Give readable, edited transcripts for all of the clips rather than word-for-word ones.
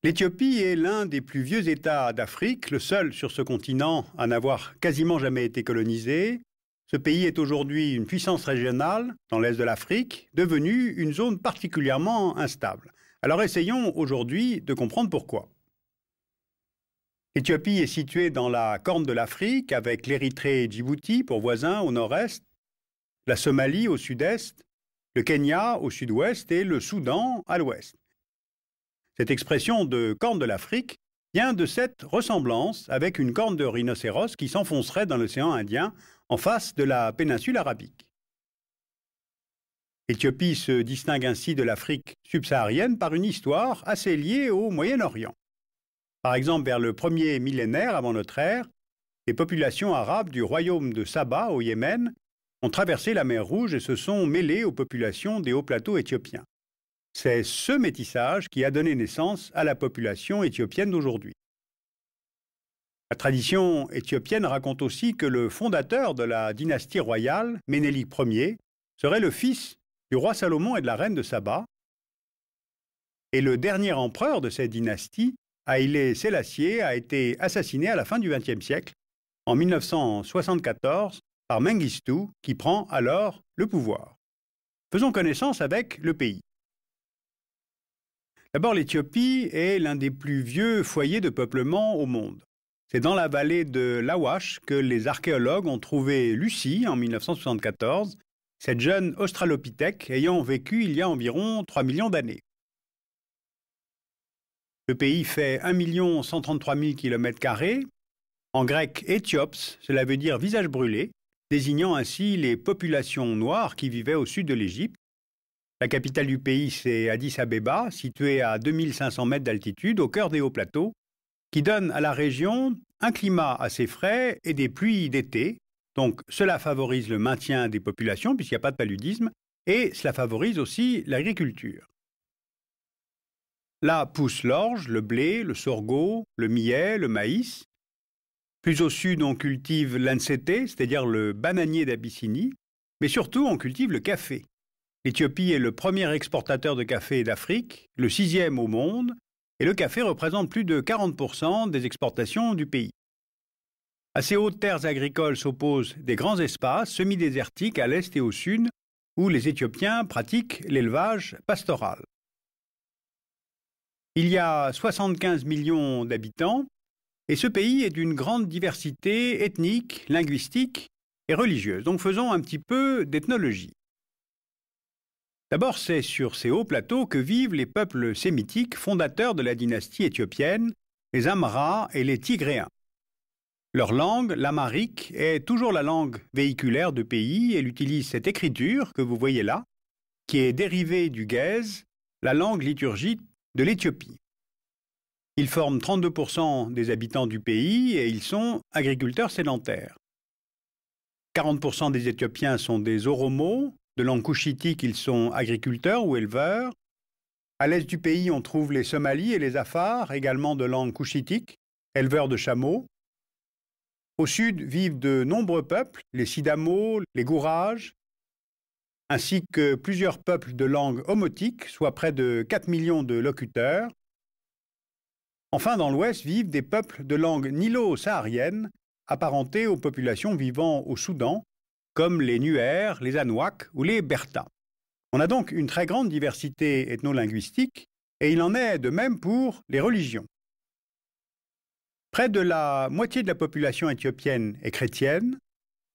L'Éthiopie est l'un des plus vieux États d'Afrique, le seul sur ce continent à n'avoir quasiment jamais été colonisé. Ce pays est aujourd'hui une puissance régionale dans l'est de l'Afrique, devenue une zone particulièrement instable. Alors essayons aujourd'hui de comprendre pourquoi. L'Éthiopie est située dans la corne de l'Afrique avec l'Érythrée et Djibouti pour voisins au nord-est, la Somalie au sud-est, le Kenya au sud-ouest et le Soudan à l'ouest. Cette expression de corne de l'Afrique vient de cette ressemblance avec une corne de rhinocéros qui s'enfoncerait dans l'océan Indien en face de la péninsule arabique. L'Éthiopie se distingue ainsi de l'Afrique subsaharienne par une histoire assez liée au Moyen-Orient. Par exemple, vers le premier millénaire avant notre ère, les populations arabes du royaume de Saba au Yémen ont traversé la mer Rouge et se sont mêlées aux populations des hauts plateaux éthiopiens. C'est ce métissage qui a donné naissance à la population éthiopienne d'aujourd'hui. La tradition éthiopienne raconte aussi que le fondateur de la dynastie royale, Ménélik Ier, serait le fils du roi Salomon et de la reine de Saba, et le dernier empereur de cette dynastie, Haïlé Sélassié, a été assassiné à la fin du XXe siècle, en 1974, par Mengistu, qui prend alors le pouvoir. Faisons connaissance avec le pays. D'abord, l'Éthiopie est l'un des plus vieux foyers de peuplement au monde. C'est dans la vallée de l'Awash que les archéologues ont trouvé Lucie en 1974, cette jeune australopithèque ayant vécu il y a environ 3 millions d'années. Le pays fait 1 133 000 km². En grec, Éthiops, cela veut dire visage brûlé, désignant ainsi les populations noires qui vivaient au sud de l'Égypte. La capitale du pays, c'est Addis Abeba, située à 2500 mètres d'altitude, au cœur des hauts plateaux, qui donne à la région un climat assez frais et des pluies d'été. Donc cela favorise le maintien des populations, puisqu'il n'y a pas de paludisme, et cela favorise aussi l'agriculture. Là poussent l'orge, le blé, le sorgho, le millet, le maïs. Plus au sud, on cultive l'ansété, c'est-à-dire le bananier d'Abyssinie, mais surtout on cultive le café. L'Éthiopie est le premier exportateur de café d'Afrique, le 6e au monde, et le café représente plus de 40% des exportations du pays. À ces hautes terres agricoles s'opposent des grands espaces semi-désertiques à l'est et au sud, où les Éthiopiens pratiquent l'élevage pastoral. Il y a 75 millions d'habitants, et ce pays est d'une grande diversité ethnique, linguistique et religieuse. Donc faisons un petit peu d'ethnologie. D'abord, c'est sur ces hauts plateaux que vivent les peuples sémitiques fondateurs de la dynastie éthiopienne, les Amhara et les Tigréens. Leur langue, l'amharique, est toujours la langue véhiculaire du pays et elle utilise cette écriture que vous voyez là, qui est dérivée du ge'ez, la langue liturgique de l'Éthiopie. Ils forment 32% des habitants du pays et ils sont agriculteurs sédentaires. 40% des Éthiopiens sont des Oromos. De langue couchitique, ils sont agriculteurs ou éleveurs. À l'est du pays, on trouve les Somalis et les Afars, également de langue couchitique, éleveurs de chameaux. Au sud vivent de nombreux peuples, les Sidamo, les Gourages, ainsi que plusieurs peuples de langue omotique, soit près de 4 millions de locuteurs. Enfin, dans l'ouest vivent des peuples de langue nilo-saharienne, apparentés aux populations vivant au Soudan, comme les Nuer, les Anouaks ou les Berta. On a donc une très grande diversité ethno-linguistique et il en est de même pour les religions. Près de la moitié de la population éthiopienne est chrétienne.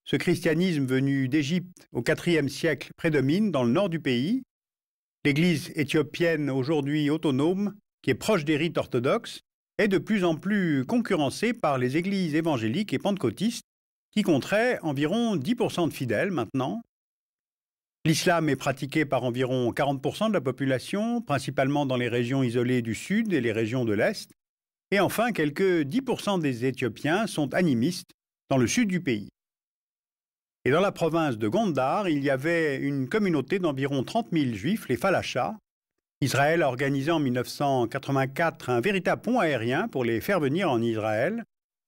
Ce christianisme venu d'Égypte au IVe siècle prédomine dans le nord du pays. L'Église éthiopienne, aujourd'hui autonome, qui est proche des rites orthodoxes, est de plus en plus concurrencée par les églises évangéliques et pentecôtistes, qui compterait environ 10% de fidèles maintenant. L'islam est pratiqué par environ 40% de la population, principalement dans les régions isolées du sud et les régions de l'est. Et enfin, quelques 10% des Éthiopiens sont animistes dans le sud du pays. Et dans la province de Gondar, il y avait une communauté d'environ 30 000 juifs, les Falachas. Israël a organisé en 1984 un véritable pont aérien pour les faire venir en Israël.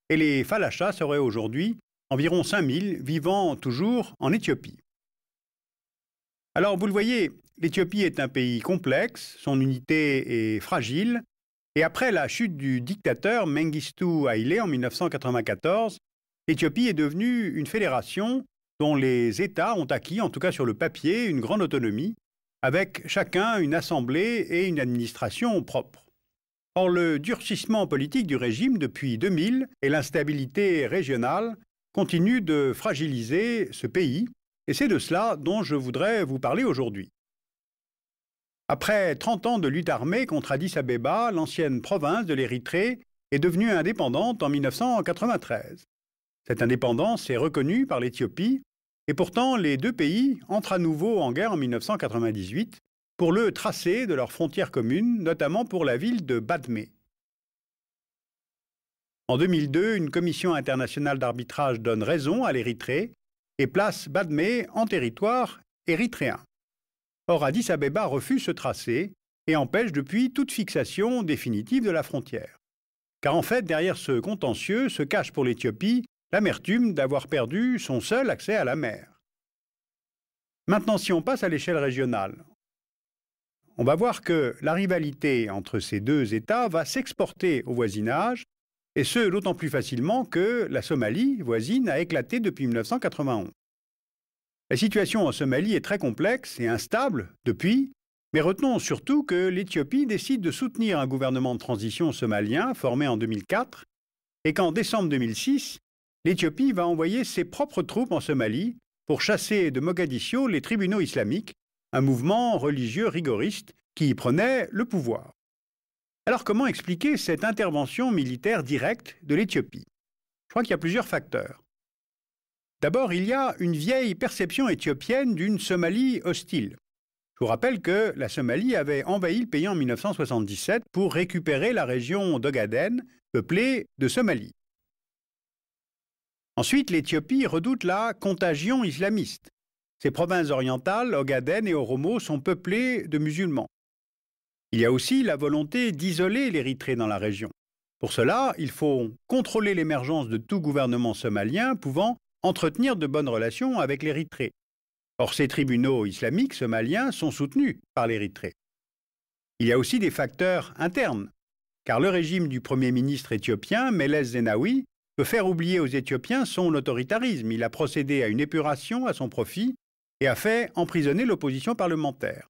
Et les Falachas seraient aujourd'hui environ 5 000 vivant toujours en Éthiopie. Alors, vous le voyez, l'Éthiopie est un pays complexe, son unité est fragile, Et après la chute du dictateur Mengistu Haile en 1994, l'Éthiopie est devenue une fédération dont les États ont acquis, en tout cas sur le papier, une grande autonomie, avec chacun une assemblée et une administration propres. Or, le durcissement politique du régime depuis 2000 et l'instabilité régionale continuent de fragiliser ce pays, et c'est de cela dont je voudrais vous parler aujourd'hui. Après 30 ans de lutte armée contre Addis Abeba, l'ancienne province de l'Érythrée est devenue indépendante en 1993. Cette indépendance est reconnue par l'Éthiopie, et pourtant les deux pays entrent à nouveau en guerre en 1998 pour le tracé de leurs frontières communes, notamment pour la ville de Badmé. En 2002, une commission internationale d'arbitrage donne raison à l'Érythrée et place Badmé en territoire érythréen. Or, Addis Abeba refuse ce tracé et empêche depuis toute fixation définitive de la frontière. Car en fait, derrière ce contentieux se cache pour l'Éthiopie l'amertume d'avoir perdu son seul accès à la mer. Maintenant, si on passe à l'échelle régionale, on va voir que la rivalité entre ces deux États va s'exporter au voisinage, et ce d'autant plus facilement que la Somalie voisine a éclaté depuis 1991. La situation en Somalie est très complexe et instable depuis, mais retenons surtout que l'Éthiopie décide de soutenir un gouvernement de transition somalien formé en 2004 et qu'en décembre 2006, l'Éthiopie va envoyer ses propres troupes en Somalie pour chasser de Mogadiscio les tribunaux islamiques, un mouvement religieux rigoriste qui y prenait le pouvoir. Alors comment expliquer cette intervention militaire directe de l'Éthiopie? Je crois qu'il y a plusieurs facteurs. D'abord, il y a une vieille perception éthiopienne d'une Somalie hostile. Je vous rappelle que la Somalie avait envahi le pays en 1977 pour récupérer la région d'Ogaden, peuplée de Somalie. Ensuite, l'Éthiopie redoute la contagion islamiste. Ces provinces orientales, Ogaden et Oromo, sont peuplées de musulmans. Il y a aussi la volonté d'isoler l'Érythrée dans la région. Pour cela, il faut contrôler l'émergence de tout gouvernement somalien pouvant entretenir de bonnes relations avec l'Érythrée. Or, ces tribunaux islamiques somaliens sont soutenus par l'Érythrée. Il y a aussi des facteurs internes, car le régime du Premier ministre éthiopien, Meles Zenawi, peut faire oublier aux Éthiopiens son autoritarisme. Il a procédé à une épuration à son profit et a fait emprisonner l'opposition parlementaire.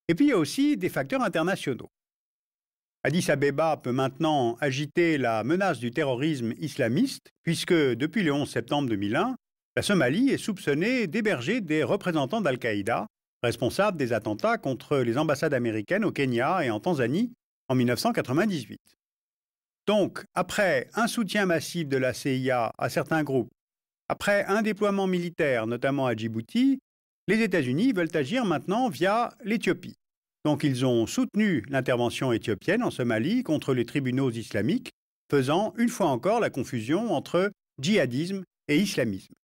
Et puis il y a aussi des facteurs internationaux. Addis Abeba peut maintenant agiter la menace du terrorisme islamiste, puisque depuis le 11 septembre 2001, la Somalie est soupçonnée d'héberger des représentants d'Al-Qaïda, responsables des attentats contre les ambassades américaines au Kenya et en Tanzanie en 1998. Donc, après un soutien massif de la CIA à certains groupes, après un déploiement militaire, notamment à Djibouti, les États-Unis veulent agir maintenant via l'Éthiopie. Donc ils ont soutenu l'intervention éthiopienne en Somalie contre les tribunaux islamiques, faisant une fois encore la confusion entre djihadisme et islamisme.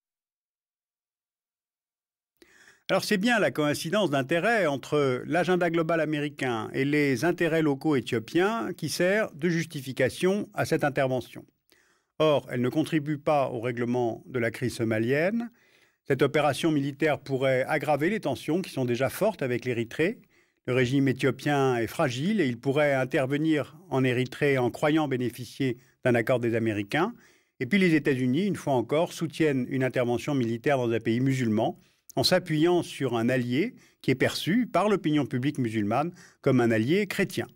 Alors c'est bien la coïncidence d'intérêts entre l'agenda global américain et les intérêts locaux éthiopiens qui sert de justification à cette intervention. Or, elle ne contribue pas au règlement de la crise somalienne. Cette opération militaire pourrait aggraver les tensions qui sont déjà fortes avec l'Érythrée. Le régime éthiopien est fragile et il pourrait intervenir en Érythrée en croyant bénéficier d'un accord des Américains. Et puis les États-Unis, une fois encore, soutiennent une intervention militaire dans un pays musulman en s'appuyant sur un allié qui est perçu par l'opinion publique musulmane comme un allié chrétien.